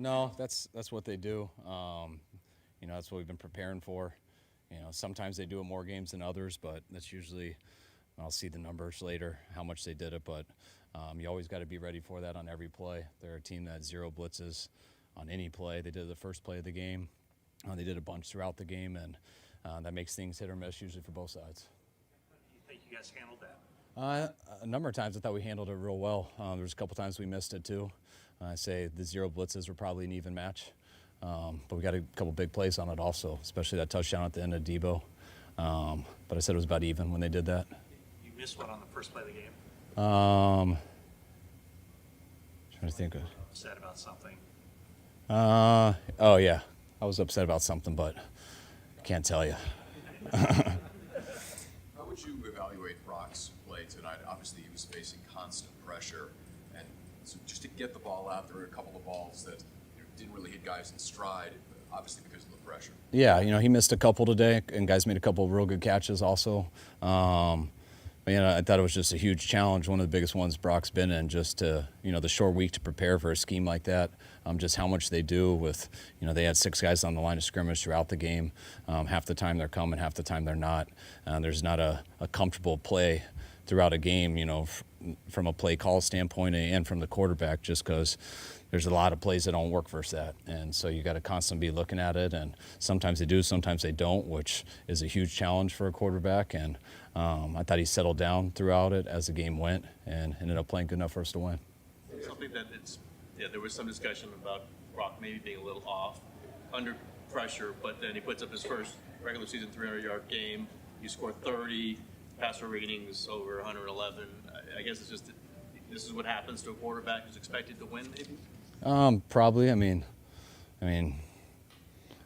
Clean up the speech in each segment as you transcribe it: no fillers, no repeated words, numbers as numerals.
No, that's what they do. That's what we've been preparing for. Sometimes they do it more games than others, but that's usually, I'll see the numbers later, how much they did it, but you always got to be ready for that on every play. They're a team that zero blitzes on any play. They did it the first play of the game. They did a bunch throughout the game, and that makes things hit or miss usually for both sides. How do you think you guys handled that? A number of times I thought we handled it real well. There was a couple times we missed it too. I say the zero blitzes were probably an even match. But we got a couple big plays on it also, especially that touchdown at the end of Debo. But I said it was about even when they did that. You missed one on the first play of the game? Trying to think of. Upset about something? Oh, yeah. I was upset about something, but I can't tell you. How would you evaluate Brock's play tonight? Obviously, he was facing constant pressure. And so just to get the ball out, there were a couple of balls that didn't really hit guys in stride, obviously because of the pressure. Yeah, he missed a couple today, and guys made a couple of real good catches also. I thought it was just a huge challenge, one of the biggest ones Brock's been in, just to, the short week to prepare for a scheme like that. Just how much they do with, they had 6 guys on the line of scrimmage throughout the game. Half the time they're coming, half the time they're not. There's not a comfortable play throughout a game, from a play call standpoint and from the quarterback, just because there's a lot of plays that don't work versus that. And so you got to constantly be looking at it, and sometimes they do, sometimes they don't, which is a huge challenge for a quarterback. And I thought he settled down throughout it as the game went and ended up playing good enough for us to win. Something that there was some discussion about Brock maybe being a little off under pressure, but then he puts up his first regular season 300-yard game. You score 30, passer ratings over 111. I guess it's just this is what happens to a quarterback who's expected to win, maybe? Probably. I mean, I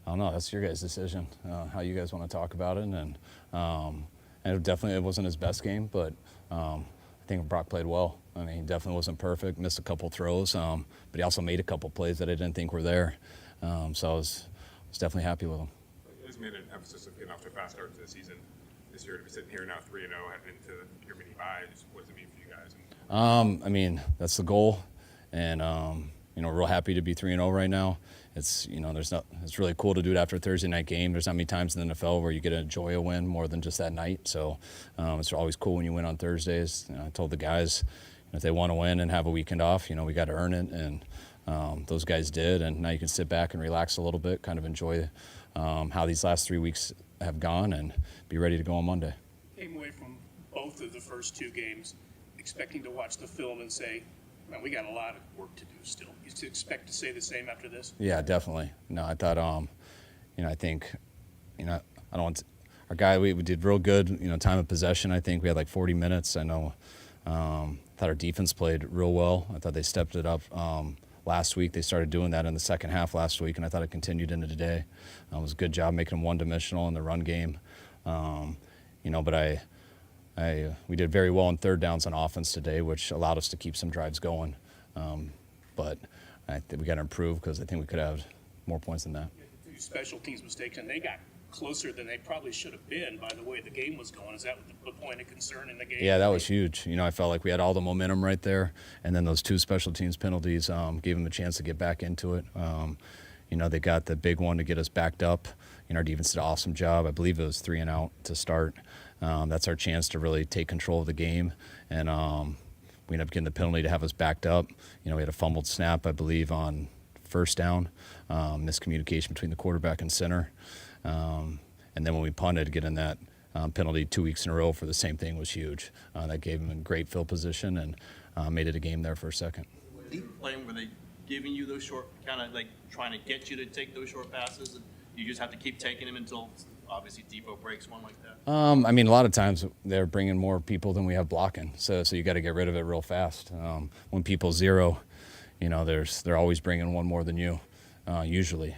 don't know. That's your guys' decision, how you guys want to talk about it. And it wasn't his best game, but I think Brock played well. I mean, he definitely wasn't perfect, missed a couple throws, but he also made a couple plays that I didn't think were there. So I was definitely happy with him. You guys made an emphasis of getting off to a fast start to the season this year. To be sitting here now 3-0, heading into your mini buys, what does it mean for you guys? That's the goal, and we're real happy to be 3-0 right now. It's it's really cool to do it after a Thursday night game. There's not many times in the NFL where you get to enjoy a win more than just that night. So it's always cool when you win on Thursdays. I told the guys if they want to win and have a weekend off, we got to earn it, and those guys did. And now you can sit back and relax a little bit, kind of enjoy how these last 3 weeks have gone, and be ready to go on Monday. Came away from both of the first 2 games expecting to watch the film and say, man, we got a lot of work to do still. You expect to say the same after this? Yeah, definitely. No, I thought, I think, I don't want to, our guy, we did real good, time of possession. I think we had like 40 minutes. I know, thought our defense played real well. I thought they stepped it up last week. They started doing that in the second half last week, and I thought it continued into today. It was a good job making them one-dimensional in the run game. But we did very well on third downs on offense today, which allowed us to keep some drives going. But I think we got to improve because I think we could have more points than that. Two special teams mistakes, and they got closer than they probably should have been by the way the game was going. Is that the point of concern in the game? Yeah, that was huge. I felt like we had all the momentum right there, and then those 2 special teams penalties gave them a chance to get back into it. They got the big one to get us backed up. Our defense did an awesome job. I believe it was 3 and out to start. That's our chance to really take control of the game, and we ended up getting the penalty to have us backed up. We had a fumbled snap, I believe, on first down, miscommunication between the quarterback and center. And then when we punted, getting that penalty 2 weeks in a row for the same thing was huge. That gave them a great field position and made it a game there for a second. Were they giving you those short, kind of like trying to get you to take those short passes, and you just have to keep taking them until obviously Debo breaks one like that? A lot of times they're bringing more people than we have blocking, so you got to get rid of it real fast. When people zero, they're always bringing one more than you. Usually.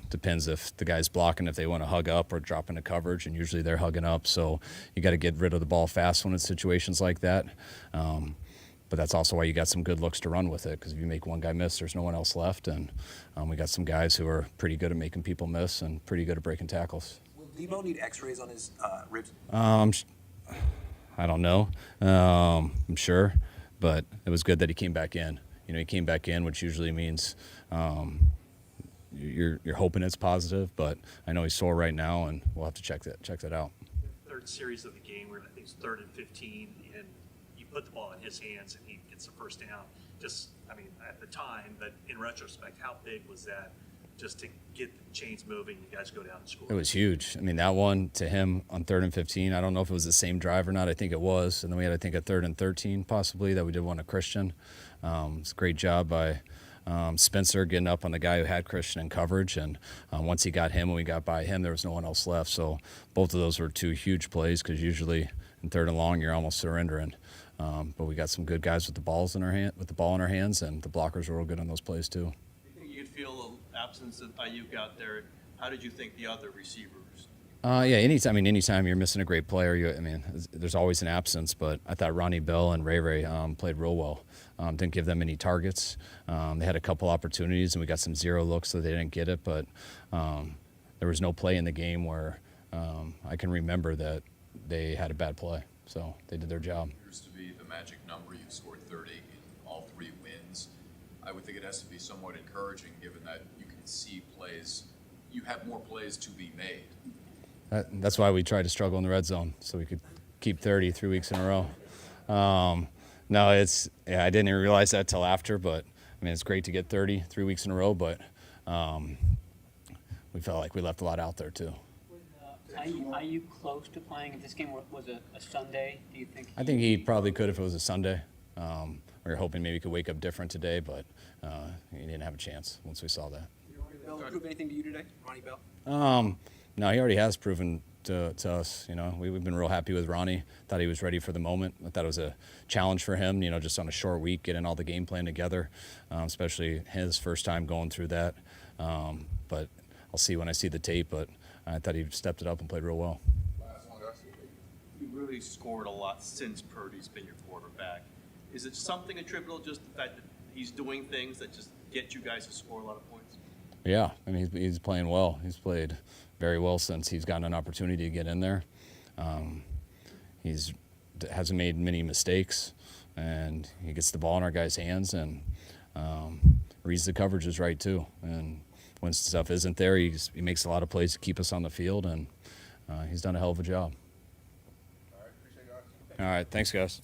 Depends if the guy's blocking, if they want to hug up or drop into coverage, and usually they're hugging up. So you got to get rid of the ball fast when it's situations like that. But that's also why you got some good looks to run with it, because if you make one guy miss, there's no one else left. And we got some guys who are pretty good at making people miss and pretty good at breaking tackles. Will Debo need x-rays on his ribs? I don't know. I'm sure. But it was good that he came back in. He came back in, which usually means you're hoping it's positive, but I know he's sore right now, and we'll have to check that out. Third series of the game, where I think it's 3rd and 15, and you put the ball in his hands, and he gets the first down. Just, I mean, at the time, but in retrospect, how big was that? Just to get the chains moving, you guys go down and score. It was huge. I mean, that one to him on 3rd and 15, I don't know if it was the same drive or not. I think it was. And then we had, I think, a 3rd and 13 possibly that we did one to Christian. It's a great job by Spencer getting up on the guy who had Christian in coverage. And once he got him and we got by him, there was no one else left. So both of those were 2 huge plays because usually in 3rd and long, you're almost surrendering. But we got some good guys with the ball in our hands, and the blockers were real good on those plays too. You could feel the absence of Ayuk out there. How did you think the other receivers? Yeah, anytime you're missing a great player, there's always an absence. But I thought Ronnie Bell and Ray played real well. Didn't give them any targets. They had a couple opportunities, and we got some 0 looks, so they didn't get it. But there was no play in the game where I can remember that they had a bad play. So they did their job. Appears to be the magic number. You've scored 30 in all 3 wins. I would think it has to be somewhat encouraging, given that you can see plays. You have more plays to be made. That's why we tried to struggle in the red zone, so we could keep 30 3 weeks in a row. No, I didn't even realize that till after, but I mean, it's great to get 30 3 weeks in a row, but we felt like we left a lot out there too. Are you close to playing? If this game was a Sunday, do you think? I think he probably could if it was a Sunday. We were hoping maybe he could wake up different today, but he didn't have a chance once we saw that. Did Ronnie Bell prove anything to you today? Ronnie Bell? No, he already has proven to us. We've been real happy with Ronnie. Thought he was ready for the moment. I thought it was a challenge for him, just on a short week, getting all the game plan together, especially his first time going through that. But I'll see when I see the tape, but I thought he stepped it up and played real well. You really scored a lot since Purdy's been your quarterback. Is it something attributable, just the fact that he's doing things that just get you guys to score a lot of points? Yeah, I mean, he's playing well. He's played very well since he's gotten an opportunity to get in there. He's hasn't made many mistakes, and he gets the ball in our guys' hands and reads the coverages right too. And when stuff isn't there, he makes a lot of plays to keep us on the field, and he's done a hell of a job. All right, thanks, guys.